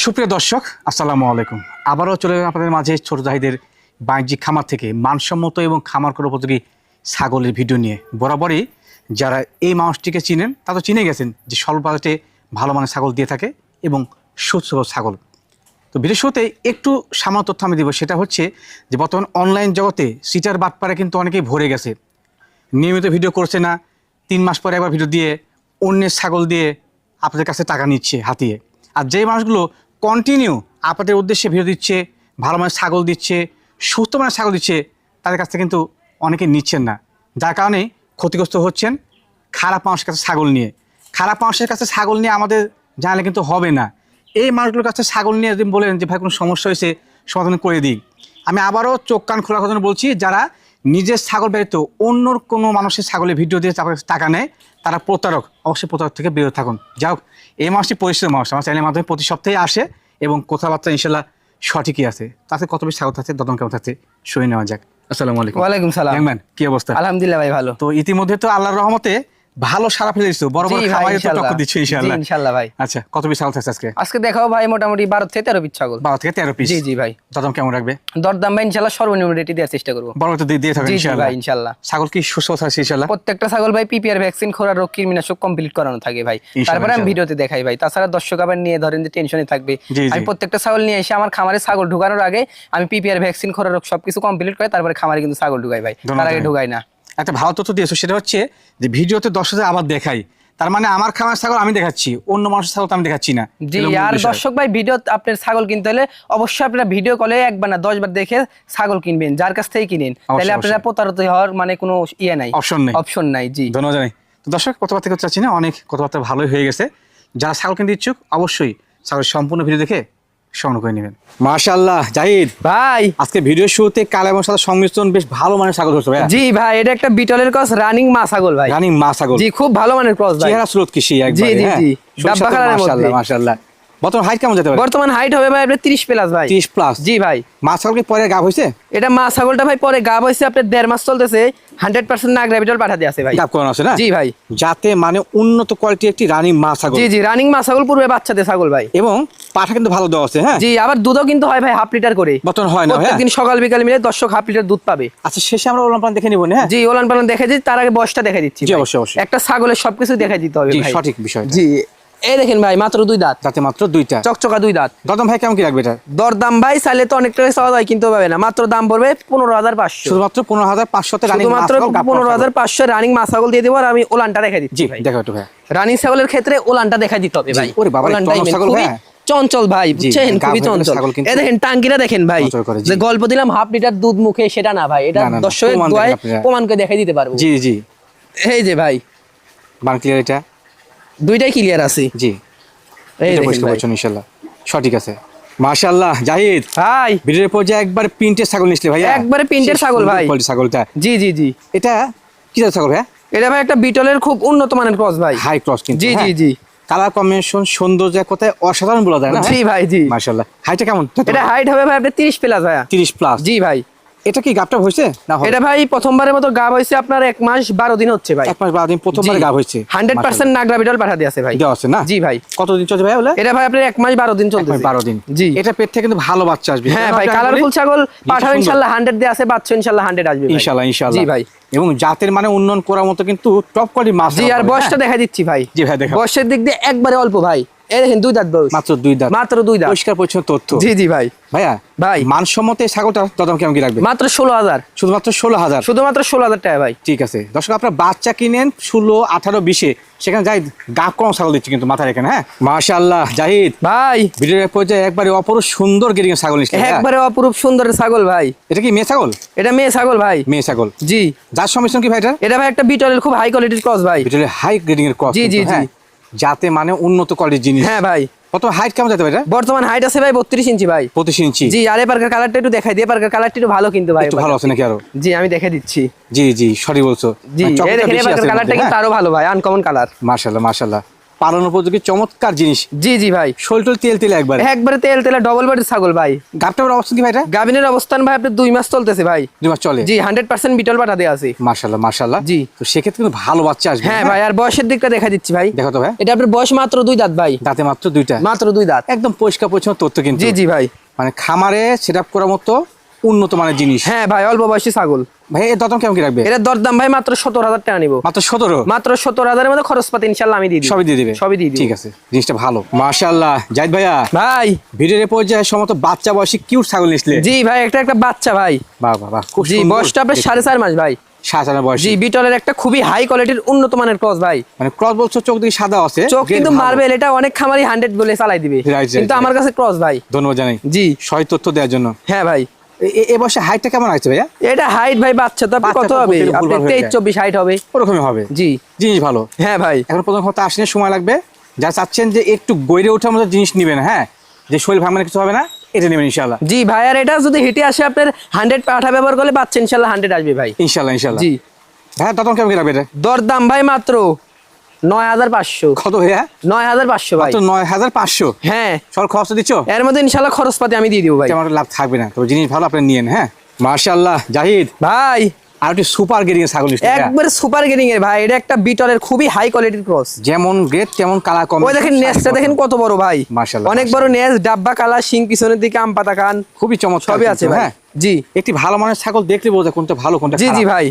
সুপ্রিয় দর্শক আসসালামু আলাইকুম। আবারও চলে এলাম আপনাদের মাঝে ছোট জাহিদের বাণিজ্যিক খামার থেকে মানসম্মত এবং খামার করার উপযোগী ছাগলের ভিডিও নিয়ে। বরাবরই যারা এই মানুষটিকে চিনেন তা তো চিনে গেছেন যে স্বল্প বাজেটে ভালো মানের ছাগল দিয়ে থাকে এবং সুস্থ ছাগল। তো ভিডিও শুরুতে একটু সামান্য তথ্য আমি দেব, সেটা হচ্ছে যে বর্তমান অনলাইন জগতে সিটার বাটপারে কিন্তু অনেকেই ভরে গেছে। নিয়মিত ভিডিও করছে না, 3 মাস পরে একবার ভিডিও দিয়ে অন্যের ছাগল দিয়ে আপনাদের কাছে টাকা নিচ্ছে হাতিয়ে। আর যেই মানুষগুলো কন্টিনিউ আপনাদের উদ্দেশ্যে ভিডিও দিচ্ছে, ভালো মানের ছাগল দিচ্ছে, সুস্থ মানের ছাগল দিচ্ছে, তাদের কাছ থেকে কিন্তু অনেকে নিচ্ছেন না, যার কারণে ক্ষতিগ্রস্ত হচ্ছেন খারাপ মানুষের কাছে ছাগল নিয়ে। খারাপ মানুষের কাছে ছাগল নিয়ে আমাদের জানলে কিন্তু হবে না। এই মানুষগুলোর কাছে ছাগল নিয়ে যদি বলেন যে ভাই কোনো সমস্যা হয়েছে সমাধান করে দিই, আমি আবারও চোখ কান খোলা কথা বলছি, যারা নিজের ছাগল ব্যতীত অন্যর কোনো মানুষের ছাগলের ভিডিও দিয়ে টাকা নেয় তারা প্রতারক। অবশ্যই প্রতারক থেকে বিরত থাকুন। যাই হোক, এই মাসটি পরিচিত মানুষ আমার চ্যানেলের মাধ্যমে প্রতি সপ্তাহে আসে এবং কথাবার্তা ইনশাল্লাহ সঠিকই আছে। তাতে কত বেশি ছাগল থাকছে, দদম কেমন থাকছে শুনে নেওয়া যাক। আসসালামু আলাইকুম। ওয়ালাইকুম সালাম। কি অবস্থা? আলহামদুলিল্লাহ ভাই ভালো। তো ইতিমধ্যে তো আল্লাহর রহমতে ভালো সারা ফেলে দিচ্ছ, বড় বড় খামারে তো টক্কর দিচ্ছ ইনশাআল্লাহ। ইনশাআল্লাহ ভাই। আচ্ছা, কত পিস ছাগল থাকছে আজকে? আজকে দেখাও ভাই মোটামুটি 12 থেকে 13 পিস ছাগল। 12 থেকে 13 পিস। জি জি ভাই। দদম কেমন রাখবে? দরদাম ভাই ইনশাআল্লাহ সর্বনিম্ন রেটে দেওয়ার চেষ্টা করব। বড় তো দিয়ে থাকবে ইনশাআল্লাহ। ভাই ইনশাআল্লাহ। ছাগল কি সুস্থ থাকছে ইনশাআল্লাহ? প্রত্যেকটা ছাগল ভাই পিপিআর ভ্যাকসিন খোরা রোগ কীটনাশক কমপ্লিট করানো থাকে ভাই। তারপরে আমি ভিডিওতে দেখাই ভাই। তাছাড়া দর্শক আবার নিয়ে ধরেন যে টেনশনে থাকবে, আমি প্রত্যেকটা ছাগল নিয়ে এসে আমার খামারে ছাগল ঢোকানোর আগে আমি পিপিআর ভ্যাকসিন খোরা রোগ সবকিছু কমপ্লিট করে তারপরে খামারে কিন্তু ছাগল ঢুকাই ভাই, তার আগে ঢুকাই না। একটা ভালো তথ্য দিয়েছো, সেটা হচ্ছে যে ভিডিওতে দর্শকদের আবার দেখাই, তার মানে আমার খামার ছাগল আমি দেখাচ্ছি, অন্য মানুষের ছাগল আমি দেখাচ্ছি না। জি, আর দর্শক ভাই ভিডিও আপনার ছাগল কিনতে হলে অবশ্যই আপনারা ভিডিও কলে একবার না 10 বার দেখে ছাগল কিনবেন, যার কাছ থেকে কিনেন, তাহলে আপনারা প্রতারিত হওয়ার মানে কোনো ইয়ে নাই, অপশন নাই। জি ধন্যবাদ জানাই। তো দর্শক কথাবার্তা করতে চাচ্ছি না, অনেক কথাবার্তা ভালোই হয়ে গেছে। যারা ছাগল কিনতে ইচ্ছুক অবশ্যই ছাগলের সম্পূর্ণ ভিডিও দেখে সংগ্রহ করে নেবেন। মাশাআল্লাহ জাহিদ ভাই, আজকে ভিডিও শুরুতে কালো এবং সাদা সংমিশ্রণ বেশ ভালো মানের ছাগল ধরছো ভাই। জি ভাই, এটা একটা বিটলের ক্রস রানিং মা ছাগল ভাই। রানিং মা ছাগল, জি খুব ভালো মানের ক্রস ভাই। চেহারা স্রোত কি সেই একবার। জি জি জি, ডাব্বা কালারের মধ্যে। মাশাআল্লাহ মাশাআল্লাহ। বর্তমান হাইট কেমন যেতে পারে? বর্তমান হাইট হবে ভাই আপনার 30 প্লাস ভাই। 30 প্লাস। জি ভাই। মা ছাগল কি পরে গাব হইছে? এটা মা ছাগলটা ভাই পরে গাব হইছে আপনার 1.5 মাস চলতেছে, 100% নাগরা বিটল পাঠা দিয়ে আছে ভাই। গাব কোন আছে না? জি ভাই। যাতে মানে উন্নত কোয়ালিটি একটি রানিং মা ছাগল। জি জি, রানিং মা ছাগল পূর্বে বাচ্চা দিয়ে ছাগল ভাই। এবং পাঠা কিন্তু ভালো দেওয়া আছে। হ্যাঁ জি, আবার দুধও কিন্তু হয় ভাই হাফ লিটার করে। বর্তমান হয় না? প্রত্যেকদিন সকাল বিকাল মিলে দর্শক হাফ লিটার দুধ পাবে। আচ্ছা, শেষে আমরা ওলান পালান দেখে নিব না? জি, ওলান পালান দেখে দিই, তার আগে বয়সটা দেখে দিচ্ছি। জি অবশ্যই অবশ্যই। একটা ছাগলের সবকিছু দেখে দিতে হবে ভাই, সঠিক বিষয়। জি, এই দেখেন ভাই মাত্র 2 দাঁত। তাতে মাত্র 2টা চকচকা 2 দাঁত। দরদাম ভাই কেমন কি রাখবে এটা? দরদাম ভাই চাইলে তো অনেক টাকা চাওয়া যায়, কিন্তু পাবে না। মাত্র দাম পড়বে 15,500। শুধুমাত্র 15,500 তে রানিং মাত্র 15,500 রানিং মা ছাগল দিয়ে দেব। আর আমি ওলানটা রেখে দিচ্ছি ভাই। দেখো একটু ভাই, রানিং ছাগলের ক্ষেত্রে ওলানটা দেখা দিতে হবে ভাই। ওরে বাবা, ছাগল ভাই চঞ্চল ভাই, বুঝছেন, খুবই চঞ্চল। এই দেখেন টাঙ্কিটা দেখেন ভাই, যে গল্প দিলাম হাফ লিটার দুধ মুখে, সেটা না ভাই, এটা দর্শকের দোয়ায় প্রমাণ করে দেখাই দিতে পারবো। জি জি, এই যে ভাই বান ক্লিয়ার, এটা দুইটাই ক্লিয়ার আছে। জি, এই এটা দেখেন বুঝতে পারছেন ইনশাআল্লাহ সঠিক আছে। মাশাআল্লাহ জাহিদ ভাই, ভিডিওর পর যে একবার প্রিন্টের ছাগল নিছলে ভাই, একবারে প্রিন্টের ছাগল ভাই, কোয়ালিটি ছাগলটা। জি জি জি। এটা কি জাতের ছাগল ভাই? এটা ভাই একটা বিটলের খুব উন্নত মানের ক্রস ভাই, হাই ক্রস কিন্তু। জি জি জি। কালার কম্বিনেশন সৌন্দর্য কথায় অসাধারণ বলা যায় না? জি ভাই জি। মাশাআল্লাহ। হাইটটা কেমন? এটা হাইট হবে ভাই আপনার 30 প্লাস ভাই। 30 প্লাস। জি ভাই। এটা কি গাবটা হইছে না? এটা ভাই প্রথমবারের মতো গাব হইছে আপনার 1 মাস 12 দিন হচ্ছে ভাই। 1 মাস 12 দিন প্রথমবার গাব হইছে। 100% নাগরা বিটল পাঠা দিয়ে আছে ভাই। দেওয়া আছে না? জি ভাই। কতদিন চলছে ভাই বলে? এটা ভাই আপনার 1 মাস 12 দিন চলতেছে। 12 দিন। জি। এটা পেট থেকে কিন্তু ভালো বাচ্চা আসবে। হ্যাঁ ভাই, কালারফুল ছাগল পাঠা ইনশাআল্লাহ 100 দিয়ে আছে, বাচ্চা ইনশাআল্লাহ 100 আসবে ভাই। ইনশাআল্লাহ ইনশাআল্লাহ। জি ভাই। এবং জাতের মানে উন্নয়ন করার মতো কিন্তু টপ কোয়ালিটি মাছ। জি, আর বয়সটা দেখা দিচ্ছি ভাই। জি ভাই দেখো। বয়সের দিক দিয়ে একবারে অল্প ভাই। এই দেখেন 2 দাঁত বয়স। মাত্র 2 দাঁত। মাত্র 2 দাঁত। পরিষ্কার পরিচ্ছন্ন তথ্য। জি জি ভাই। ভাইয়া ভাই মানসম্মত এই ছাগলটা দাম কেমন কি রাখবে? মাত্র 16,000। শুধুমাত্র 16,000। শুধুমাত্র 16,000 টাকা ভাই। ঠিক আছে দর্শক, আপনারা বাচ্চা কিনেন 16, 18, 20 সেখানে জাহিদ গাব কম ছাগল দিচ্ছে কিন্তু মাথায় রেখেন। হ্যাঁ মাশাআল্লাহ জাহিদ ভাই, ভিডিওর পর্যায়ে একবারে অপরূপ সুন্দর গেরিং ছাগল নিচ্ছে। একবারে অপরূপ সুন্দরের ছাগল ভাই। এটা কি মেয়ে ছাগল? এটা মেয়ে ছাগল ভাই। মেয়ে ছাগল। জি। যার সংমিশ্রণ কি ভাই এটা? এটা ভাই একটা বিটলের খুব হাই কোয়ালিটির ক্রস ভাই। বিটলের হাই গ্রেডিং এর ক্রস। জি জি জি। যাতে মানে উন্নত কোয়ালিটির জিনিস। হ্যাঁ ভাই। কত হাইট কেমন যেতে পারে এটা? বর্তমান হাইট আছে ভাই 32 ইঞ্চি ভাই। 25 ইঞ্চি। জি, আর এবারকার কালারটা একটু দেখাই দিই। এবারকার কালারটা একটু ভালো কিন্তু ভাই। একটু ভালো আছে নাকি আরো? জি, আমি দেখে দিচ্ছি। জি জি সরি বলছো। জি, এই দেখেন এবারকার কালারটা কিন্তু আরো ভালো ভাই, আনকমন কালার। মাশাআল্লাহ মাশাআল্লাহ। পালন উপযোগী চমৎকার জিনিস। জি জি ভাই, শোল টোল তেল তেল একবারে তেল তেলে ডবল বডির ছাগল ভাই। গাবটার অবস্থা কি ভাই? এটা গাবিনের অবস্থান ভাই আপনার 2 মাস চলতেছে ভাই। 2 মাস চলে? জি, 100% বিটল পাঠা দেয়া আছে। মাশাআল্লাহ মাশাআল্লাহ। জি, তো সেক্ষেত্রে কিন্তু ভালো বাচ্চা আসবে। হ্যাঁ ভাই, আর বয়সের দিকটা দেখা দিচ্ছি ভাই। দেখো তো ভাই, এটা আপনার বয়স মাত্র 2 দাঁত ভাই। দাঁতে মাত্র 2টা? মাত্র 2 দাঁত, একদম পরিষ্কার পরিচ্ছন্ন তথ্য কিন্তু। জি জি ভাই, মানে খামারে সেটআপ করার মতো উন্নত মানের জিনিস। হ্যাঁ ভাই, অল্প বয়সী ছাগল ভাই। এর দাম কেমন কি রাখবে? এর দরদাম ভাই মাত্র 17,000 টাকা নিব। মাত্র 17? মাত্র 17,000 এর মধ্যে খরচপাতি ইনশাআল্লাহ আমি দিয়ে দিব। সবই দিয়ে দিবে? সবই দিয়ে দিব। ঠিক আছে, জিনিসটা ভালো। মাশাআল্লাহ জাহিদ ভাইয়া, ভাই ভিডিওর পর্যায়ে সমস্ত বাচ্চা বয়সী কিউট ছাগল নিছলে। জি ভাই, একটা বাচ্চা ভাই। বাহ বাহ বাহ, খুব জি, সুন্দর। বয়সটা আপনার 4.5 মাস ভাই। 7 বয়স? জি, বিটলের একটা খুবই হাই কোয়ালিটির উন্নত মানের ক্রস ভাই। মানে ক্রস বলছো, চোখ দিকে সাদা আছে, চোখ কিন্তু মার্বেল। এটা অনেক খামারি 100 বলে চালাই দিবে, কিন্তু আমার কাছে ক্রস ভাই। ধন্যবাদ জানাই জি, সঠিক তথ্য দেওয়ার জন্য। হ্যাঁ ভাই। এ বয়সে হাইটটা কেমন আছে ভাইয়া? এটা হাইট ভাই বাচ্চা তো আপনি কত হবে? আপনি 23-24 হাইট হবে। ওরকমই হবে? জি, জিনিস ভালো। হ্যাঁ ভাই, এখন প্রথম কথা আসলে সময় লাগবে। যা চাচ্ছেন যে একটু গইরে ওঠার মতো জিনিস নিবেন, হ্যাঁ, যে শরীর ভাঙানো কিছু হবে না, এটা নেবেন ইনশাআল্লাহ। জি ভাই, আর এটা যদি হিটে আসে আপনার 100 পাঠা ব্যবহার করলে বাচ্চা ইনশাআল্লাহ 100 আসবে ভাই। ইনশাআল্লাহ ইনশাআল্লাহ। জি ভাইয়া দাম কেমন কি রাখবে এটা? দরদাম ভাই মাত্র 9,500। কত ভাইয়া? 9,500 ভাই। মাত্র 9,500? হ্যাঁ, সর খরচ দিচ্ছ? এর মধ্যে ইনশাআল্লাহ খরচপাতি আমি দিয়ে দিব ভাই। আমার লাভ থাকবে না, তবে জিনিস ভালো, আপনি নিয়েন। হ্যাঁ মাশাআল্লাহ জাহিদ ভাই, আর একটি সুপার গ্রেডিং এর ছাগল নিচ্ছি। একবারে সুপার গ্রেডিং এর ভাই। এটা একটা বিটলের খুবই হাই কোয়ালিটির ক্রস। যেমন গ্রেড তেমন কালার কম। ওই দেখেন নেসটা দেখেন কত বড় ভাই। মাশাআল্লাহ, অনেক বড় নেস, ডাব্বা কালা, শিং পিছনের দিকে আম পাতা কান, খুবই চমৎকার সবই আছে ভাই। হ্যাঁ জি, একটি ভালো মানের ছাগল দেখলে বোঝা কোনটা ভালো কোনটা জি খারাপ। জি ভাই।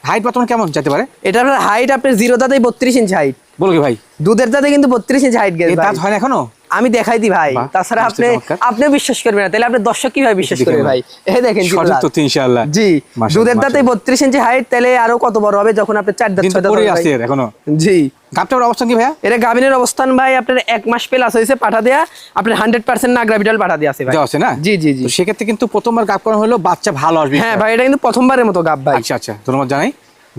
হাইট বর্তমান কেমন যেতে পারে? এটার হাইট আপনার 0 দাঁতে 32 ইঞ্চি হাইট। বলো কি ভাই? দুধের দাঁতে কিন্তু 32 ইঞ্চি হাইট গেছে এই ভাই। দাঁত হয় না এখনো? আমি দেখাই দি ভাই। বাহ, তাছাড়া আপনি চমৎকার। আপনি বিশ্বাস করবেন না, তাহলে আপনি দর্শক কিভাবে বিশ্বাস করবে ভাই? এই দেখেন সঠিক তথ্য ইনশাআল্লাহ। জি, মাশাআল্লাহ, দুধের দাঁতে 32 ইঞ্চি হাইট, তাহলে আরো কত বড় হবে যখন আপনি 4 দাঁত 6 দাঁত পরে হবে আছে ভাই। এখনো। জি, গাবটার অবস্থা কি ভাইয়া? এর গাবিনের অবস্থান ভাই আপনার 1 মাস প্লাস হইছে পাঠা দেয়া। আপনার 100% নাগরা বিটল পাঠা দেয়া আছে ভাই। দেওয়া আছে না? জি জি জি। তো সেক্ষেত্রে কিন্তু প্রথমবার গাব করানো হলো, বাচ্চা ভালো আসবে। হ্যাঁ ভাই, এটা কিন্তু প্রথমবারের মতো গাব ভাই। আচ্ছা আচ্ছা, ধন্যবাদ জানাই।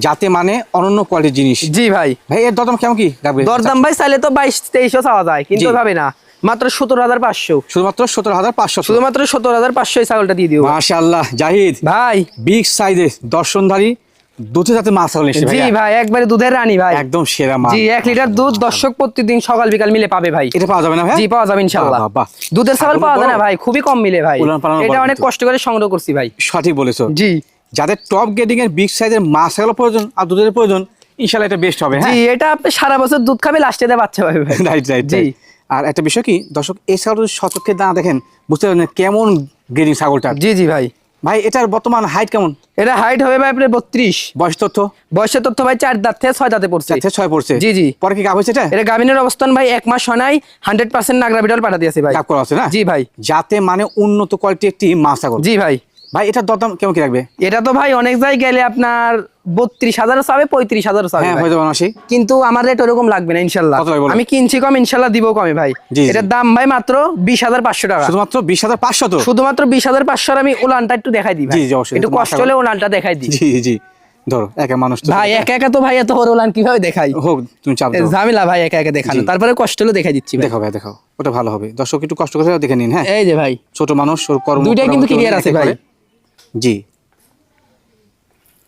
যাতে মানে অনন্য কোয়ালিটির জিনিস। জি ভাই। ভাই এর দাম কেমন কি রাখবে? দরদাম ভাই চাইলে তো 22-23 চাওয়া যায়, কিন্তু জি। ভাবে না, মাত্র 17,500। শুধুমাত্র 17,500? শুধুমাত্র 17,500 এই ছাগলটা দিয়ে দিও মাশাআল্লাহ জাহিদ ভাই। বিগ সাইজের দর্শনধারী দুধে যাতে মাছ ছাগল এসেছে জি ভাইয়া। ভাই, একবারে দুধের রানী ভাই। একদম সেরা মাছ। জি, 1 লিটার দুধ দর্শক প্রতিদিন সকাল বিকাল মিলে পাবে ভাই। এটা পাওয়া যাবে না ভাই? জি, পাওয়া যাবে ইনশাআল্লাহ। বাহ, বাহ, বাহ। দুধের ছাগল ছাগল পাওয়া যায় না বড়? ভাই, খুবই কম মিলে ভাই। উলান পালান এটা বড় অনেক কিন্তু। কষ্ট করে সংগ্রহ করছি ভাই। সঠিক বলেছো। জি যাদের টপ গ্রেডিং এর বিগ সাইজের মাছ ছাগল প্রয়োজন আর দুধের প্রয়োজন, ইনশাআল্লাহ এটা বেস্ট হবে। জি, হ্যাঁ এটা আপনি সারা বছর দুধ খাবে, লাস্টে দেয় বাচ্চা পাবে ভাই। রাইট রাইট জি। আর একটা বিষয় কি দর্শক, এই ছাগল সচক্ষে দাঁড়া দেখেন বুঝতে পারবেন কেমন গ্রেডিং ছাগলটা। জি জি ভাই। ভাই এটার বর্তমান হাইট কেমন? এটা হাইট হবে ভাই আপনার 32। বয়স তথ্য? বয়সের তথ্য ভাই 4 দাঁত থেকে 6 দাঁতে পড়ছে। 6 পড়ছে? জি জি। পরে কি গাব হয়েছে এটা? এটা গাবিনের অবস্থান ভাই 1 মাস হয় নাই, 100% নাগরা বিটল পাঠা দিয়েছে ভাই। গাব করা আছে না? জি ভাই। যাতে মানে উন্নত কোয়ালিটি একটি মাছ ছাগল। জি ভাই। ভাই এটার দরদাম কেমন কি রাখবে? এটা তো ভাই অনেক জায়গায় গেলে আপনার 32,000 চাবে, 35,000 চাবে হ্যাঁ ভাই। হয়ে যাবে না? সেই কিন্তু আমার রেট ওরকম লাগবে না ইনশাল্লাহ। কত লাগবে বলো? আমি কিনছি কম, ইনশাল্লাহ দিব কমে ভাই। জি, জি। এটার দাম ভাই মাত্র 20,500 টাকা। শুধুমাত্র 20,500? তো শুধুমাত্র 20,500। আমি উলানটা একটু দেখাই দিই ভাই। জি, জি, অবশ্যই। একটু কষ্ট হলে উলানটা দেখাই দিই জি জি। ধরো একা মানুষ তো ভাই, একা একা তো ভাই এত বড় উলান কিভাবে দেখাই? হোক, তুমি চাপ দাও। ঝামেলা ভাই একা একা দেখানো, জি। তারপরে কষ্ট হলে দেখাই দিচ্ছি ভাই। দেখো ভাই দেখাও, ওটা ভালো হবে। দর্শক একটু কষ্ট করে দেখে নিন। হ্যাঁ এই যে ভাই, ছোট মানুষ, ওর কর্ম দুইটাই কিন্তু কর্ম ক্লিয়ার আছে একে ভাই। করে। জি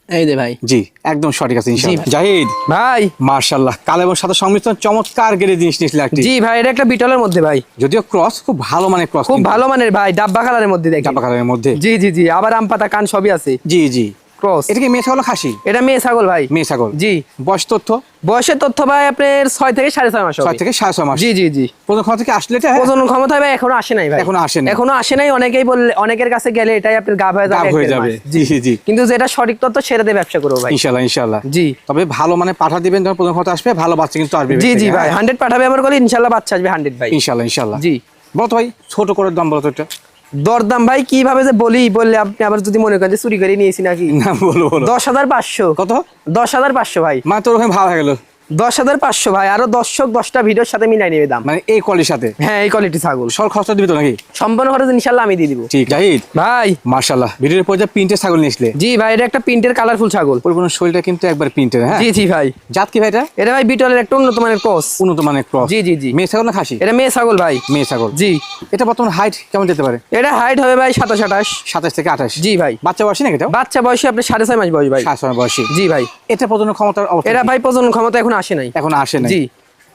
এই যে ভাই। জি একদম সঠিক আছে ইনশাআল্লাহ। ভাই। জাহিদ ভাই মাশাআল্লাহ, কালো এবং সাদা সংমিশ্রণ চমৎকার গেরে জিনিস নিয়েছিল একটি। জি ভাই, এটা একটা বিটলের মধ্যে ভাই, যদিও ক্রস খুব ভালো মানের ক্রস, খুব ভালো মানের ভাই, ডাব্বা কালারের মধ্যে দেখেন। চাপা কালারের মধ্যে। জি জি জি, আবার আম পাতা কান সবই আছে। জি জি। ক্রস। এটা কি মেয়ে ছাগল খাসি? এটা মেয়ে ছাগল ভাই। মেয়ে ছাগল। জি। বয়স তথ্য? বয়সের তথ্য ভাই আপনার 6 থেকে 6.5 মাস হবে। 6 থেকে 6.5 মাস। জি জি জি। প্রথম ক্ষমতা থেকে আসলে এটা প্রজনন ক্ষমতা ভাই এখনো আসে নাই ভাই। এখনো আসে নাই। এখনো আসে নাই। অনেকেই বললে, অনেকের কাছে গেলে এটাই আপনার গাব হয়ে যাবে, গাব হয়ে 1.5 যাবে। মাস। জি জি। কিন্তু যেটা সঠিক তথ্য সেটা দিয়ে ব্যবসা করবো ভাই ইনশাআল্লাহ ইনশাআল্লাহ। জি। তবে ভালো মানে পাঠা দিবেন, যখন প্রথম ক্ষমতা আসবে ভালো বাচ্চা কিন্তু আসবে। জি জি ভাই, 100 পাঠা ব্যবহার করলে ইনশাআল্লাহ বাচ্চা আসবে 100 ভাই। ইনশাআল্লাহ ইনশাআল্লাহ। জি। বলো তো ভাই ছোট করে দাম বলো তো এটা। দরদাম ভাই কিভাবে যে বললে আপনি আবার যদি মনে করেন যে চুরি করে নিয়েছি নাকি। না বলো বলো। 10,500। কত? 10,500 ভাই। মানে তোর ওখানে ভালো হয়ে গেল। 10,500 ভাই, আরো দর্শক 10টা ভিডিওর সাথে মিলাই নেবে দাম। মানে এই কোয়ালিটির সাথে? হ্যাঁ, এই কোয়ালিটি ছাগল। সর খরচা দিবি তো নাকি? সম্পূর্ণ খরচ ইনশাআল্লাহ আমি দিয়ে দিব। ঠিক। জাহিদ ভাই মাশাআল্লাহ, ভিডিওর পর্যায়ে প্রিন্টের ছাগল নিয়েছিলে। জি ভাই, এটা একটা প্রিন্টের কালারফুল ছাগল। পরিপূর্ণ শরীরটা কিন্তু একবার প্রিন্টের। হ্যাঁ জি জি ভাই। জাত কি ভাই এটা? এটা ভাই বিটলের একটা উন্নত মানের ক্রস। উন্নত মানের ক্রস। জি জি জি। মেয়ে ছাগল না খাসি? এটা মেয়ে ছাগল ভাই। মেয়ে ছাগল। জি। এটা বর্তমান হাইট কেমন যেতে পারে? এটা হাইট হবে ভাই 27-28। 27 থেকে 28? জি ভাই। বাচ্চা বয়সী নাকি এটা? বাচ্চা বয়সী আপনার 6.5 মাস বয়স ভাই। 7 বয়সী। জি ভাই। এটা প্রজনন ক্ষমতার অবস্থা এটা কি? ভাই প্রজনন ক্ষমতা এখন আসে নাই। এখন আসে না। জি।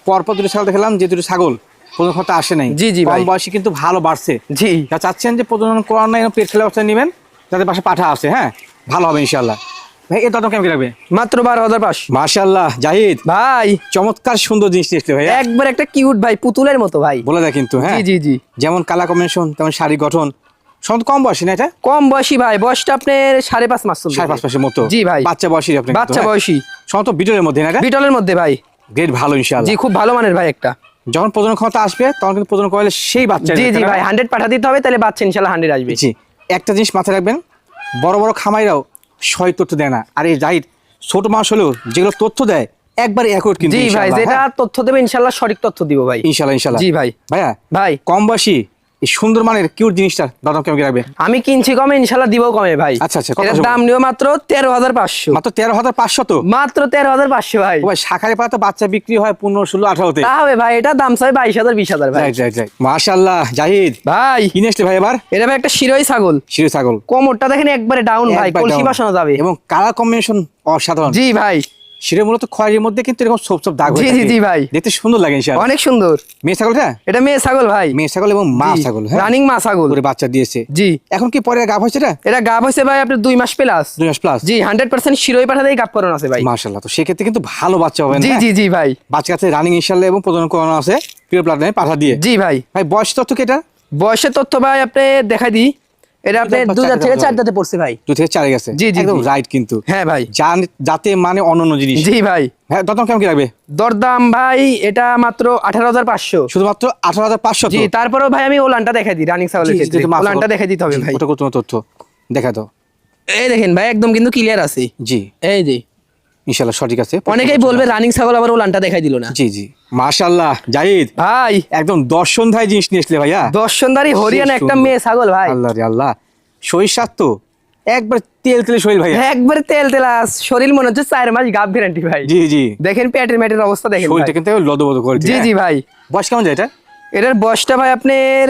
পরপর দুটো ছাগল দেখলাম, যে দুটো ছাগল প্রজনন ক্ষমতা আসে নাই, জি জি ভাই, কম বয়সী কিন্তু ভালো বাড়ছে। জি, যা চাচ্ছেন যে প্রজনন করার নাই পেট ছেলে অবস্থায় নেবেন, যাদের পাশে পাঠা আছে, হ্যাঁ ভালো হবে ইনশাল্লাহ। ভাই এর দাম কেমন কি লাগবে? মাত্র 12,500। মাশাআল্লাহ জাহিদ ভাই চমৎকার সুন্দর জিনিস নিয়ে আসলে ভাই, একবার একটা কিউট ভাই, পুতুলের মতো ভাই, বলে দেয় কিন্তু। হ্যাঁ জি জি জি, যেমন কালার কম্বিনেশন তেমন শারীরিক গঠন, সম্ভবত কম বয়সী না এটা? কম বয়সী ভাই, বয়সটা আপনার 5.5 মাস চলছে। 5.5 মাসের মতো? জি ভাই, বাচ্চা বয়সী আপনি? বাচ্চা বয়সী, সম্ভবত বিটলের মধ্যে না এটা? বিটলের মধ্যে ভাই, গ্রেড ভালো ইনশাআল্লাহ। জি খুব ভালো মানের ভাই একটা। যখন প্রজনন ক্ষমতা আসবে তখন কিন্তু প্রজনন করলে সেই বাচ্চা, জি জি ভাই 100 পাঠা দিতে হবে, তাহলে বাচ্চা ইনশাআল্লাহ 100 আসবে। জি একটা জিনিস মাথায় রাখবেন, বড় বড় খামারিরাও সঠিক তথ্য দেয় না, আর এই জাহিদ ছোট মানুষ হলেও যেগুলো তথ্য দেয় একবারে অ্যাকুরেট কিন্তু জি ভাই, ইনশাআল্লাহ। যেটা হ্যাঁ? তথ্য দেবে ইনশাআল্লাহ সঠিক তথ্য দিব ভাই, ইনশাআল্লাহ ইনশাআল্লাহ। জি ভাই। ভাইয়া ভাই কম বয়সী এই সুন্দর মানের কিউট জিনিসটা দাম কেমন কি রাখবে? আমি কিনছি কমে, ইনশাআল্লাহ দিব কমে ভাই। আচ্ছা আচ্ছা, কত এর আসবে? দাম নিও মাত্র 13,500। মাত্র 13,500? তো মাত্র 13,500 ভাই। ও ভাই শাখারে পাতা বাচ্চা বিক্রি হয় 15, 16, 18-তে। তা হবে ভাই, এটা দাম চাই 22,000 20,000 ভাই। Right right right. মাশাআল্লাহ জাহিদ ভাই কি নিয়ে আসলে ভাই এবার? এটা ভাই একটা শিরোই ছাগল, শিরো ছাগল, কোমরটা দেখেন একবারে ডাউন ভাই, একবার কলসি down। বসানো যাবে। এবং কালার কম্বিনেশন অসাধারণ। জি ভাই, শিরে মূলত খয়েরির মধ্যে কিন্তু এরকম ছোপ ছোপ দাগ হয়ে জি, থাকে। জি, জি ভাই। দেখতে সুন্দর লাগে ইনশাআল্লাহ। অনেক সুন্দর। মেয়ে ছাগলটা? এটা মেয়ে ছাগল ভাই, মেয়ে ছাগল এবং মা ছাগল, হ্যাঁ রানিং মা ছাগল। করে বাচ্চা দিয়েছে। জি, এখন কি পরে গাভ হয়েছে এটা? এটা গাব হয়েছে ভাই আপনার 2 মাস প্লাস। 2 মাস প্লাস? জি 100% শিরোই পাঠা দিয়ে গাব করানো আছে ভাই। মাশাআল্লাহ, তো সেক্ষেত্রে কিন্তু ভালো বাচ্চা হবে না? জি জি জি ভাই, বাচ্চা কাছে রানিং ইনশাআল্লাহ এবং প্রজনন করানো আছে পিওর ব্লাড লাইনে পাঠা দিয়ে। জি ভাই। ভাই বয়স তথ্য কি এটা? বয়সের তথ্য ভাই আপনি দেখাই দিই, এটা আপনি দাঁত বা 2 দাঁত থেকে চার 4 দাঁতে পড়ছে ভাই। 2 থেকে 4 গেছে? জি, জি, একদম জি। রাইট কিন্তু। হ্যাঁ ভাই, যাতে মানে অনন্য জিনিস। জি ভাই। হ্যাঁ দাম কেমন কি লাগবে? দরদাম ভাই এটা মাত্র 18,500। শুধুমাত্র 18,500? জি, তারপরেও ভাই আমি ওলানটা দেখাই দিই, রানিং ছাগলের জি, জি, ক্ষেত্রে একটু মাফ ওলানটা করো। দেখাই দিতে হবে ভাই। ওটা গুরুত্বপূর্ণ তথ্য দেখা দাও। এই দেখেন ভাই একদম কিন্তু ক্লিয়ার আছে। জি এই যে ইনশাআল্লাহ সঠিক আছে। অনেকেই বলবে রানিং ছাগল, আবার ওলানটা দেখাই দিল না। জি জি মাশাআল্লাহ জাহিদ ভাই একদম দর্শনধারী জিনিস নিয়ে আসলে ভাইয়া। দর্শনদারি হরিয়ানা একটা সুন্দর। মেয়ে ছাগল ভাই, আল্লাহ রে আল্লাহ, শরীর স্বাস্থ্য একবার তেল তেলে শরীর ভাইয়া। একবার তেল তেলা শরীর, মনে হচ্ছে 4 মাস গাব গ্যারান্টি ভাই। জি জি দেখেন পেটের মেটের অবস্থা দেখেন ভাই। শরীরটা কিন্তু লদবদ করে জি জি ভাই। বয়স কেমন যায় এটা? এটার বয়সটা ভাই আপনার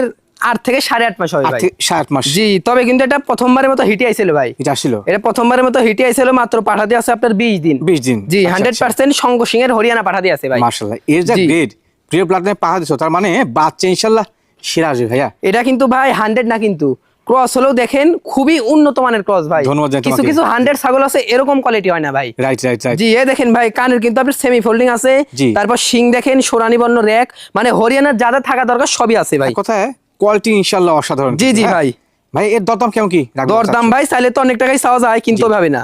8 থেকে 8.5 মাস হবে ভাই। 7 মাস? জি, তবে কিন্তু এটা প্রথমবারের মতো হিটে আইছিল ভাই। এটা আসছিল এটা প্রথমবারের মতো হিটে আইছিল, মাত্র পাঠা দিয়ে আছে আপনার 20 দিন। 20 দিন? জি আচ্ছা, আচ্ছা। 100% সঙ্গ সিং এর হরিয়ানা পাঠা দিয়ে আছে ভাই। মাশাআল্লাহ, এর যা জি। গ্রেড প্রিয় ব্লাড লাইনে পাহা দিছো, তার মানে বাচ্চা ইনশাআল্লাহ সেরা আসবে ভাইয়া। এটা কিন্তু ভাই 100 না, কিন্তু ক্রস হলেও দেখেন খুবই উন্নত মানের ক্রস ভাই। ধন্যবাদ জানাই কিছু তোমাকে। কিছু 100 ছাগল আছে এরকম কোয়ালিটি হয় না ভাই। Right right right. জি, এই দেখেন ভাই কানের কিন্তু আপনার সেমি ফোল্ডিং আছে। জি। তারপর শিং দেখেন সোনালী বর্ণ র‍্যাক, মানে হরিয়ানার যা যা থাকা দরকার সবই আছে ভাই। কথায় কোয়ালিটি ইনশাআল্লাহ অসাধারণ। জি জি হ্যাঁ? ভাই। ভাই এর দরদাম কেমন কি রাখবেন? দরদাম ভাই চাইলে তো অনেক টাকাই চাওয়া যায়, কিন্তু ভাবে না,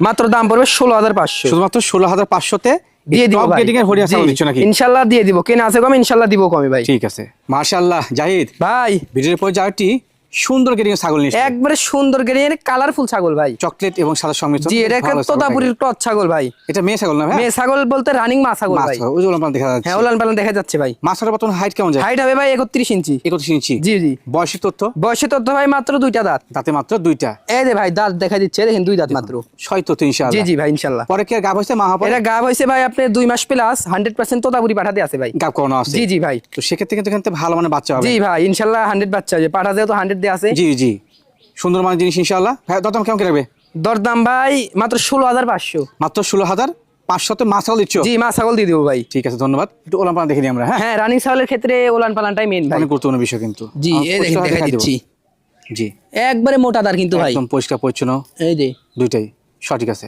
মাত্র দাম পড়বে 16,500। শুধুমাত্র 16,500-তে দিয়ে দিব টপ ভাই। গ্রেডিং এর হরিয়ানা ছাগল দিচ্ছ নাকি? ইনশাআল্লাহ দিয়ে দিব, কেনা আছে কম ইনশাআল্লাহ দিব কমে ভাই। ঠিক আছে মাশাআল্লাহ জাহিদ ভাই ভিডিওর পর যাওয়াটি সুন্দর গ্রেডিং এর ছাগল নিয়ে এসেছে। একবারে সুন্দর গ্রেনের কালারফুল ছাগল ভাই। চকলেট এবং সাদা সংমিশ্রণ। জি, এটা একটা ভালো ছাগল তোতাপুরীর থাকে। ক্রস ছাগল ভাই। এটা মেয়ে ছাগল না ভাই? মেয়ে ছাগল বলতে রানিং মা ছাগল মাছ ভাই। ছাগল, ওই যে ওলান দেখা যাচ্ছে। হ্যাঁ, ওলান পালান দেখা যাচ্ছে ভাই। মাছের বর্তমান হাইট কেমন যায়? হাইট হবে ভাই 31 ইঞ্চি। 31 ইঞ্চি? জি জি। বয়সের তথ্য? বয়সে তথ্য ভাই মাত্র 2টা দাঁত। তাতে মাত্র 2টা? এই যে ভাই দাঁত দেখা দিচ্ছে, দেখেন 2 দাঁত মাত্র। ছয় তথ্য জি ইনশাআল্লাহ। জি ভাই ইনশাআল্লাহ। পরে কি আর গাব হইছে মা হবে? এটা গাব হইছে ভাই আপনি 2 মাস প্লাস, 100% তোতাপুরি পাঠাতে আছে ভাই। গাব কোন আছে? জি জি ভাই। তো সেক্ষেত্রে কিন্তু এখানে ভালো মানে বাচ্চা হবে। জি ভাই ইনশাআল্লাহ 100 বাচ্চা হবে, পাঠা যেহেতু 100 দিয়ে আছে। জি জি সুন্দর মানে জিনিস ইনশাআল্লাহ। ভাই দরদাম কেমন কি রাখবে? দরদাম ভাই মাত্র 16,500। মাত্র 16,500-তে মাছ ছাগল দিচ্ছ? জি, মা ছাগল দিয়ে দেবো ভাই। ঠিক আছে ধন্যবাদ। একটু ওলান পালান দেখে নিই আমরা। হ্যাঁ হ্যাঁ, রানিং ছাগলের ক্ষেত্রে ওলান পালানটাই মেইন ভাই। অনেক গুরুত্বপূর্ণ বিষয় কিন্তু। জি, আমার এই দেখেন পরিষ্কার দেখাই দেখাই দেবো। দিচ্ছি। জি একবারে মোটা দার কিন্তু ভাই। একদম পরিষ্কার পরিচ্ছন্ন এই যে দুইটাই সঠিক আছে।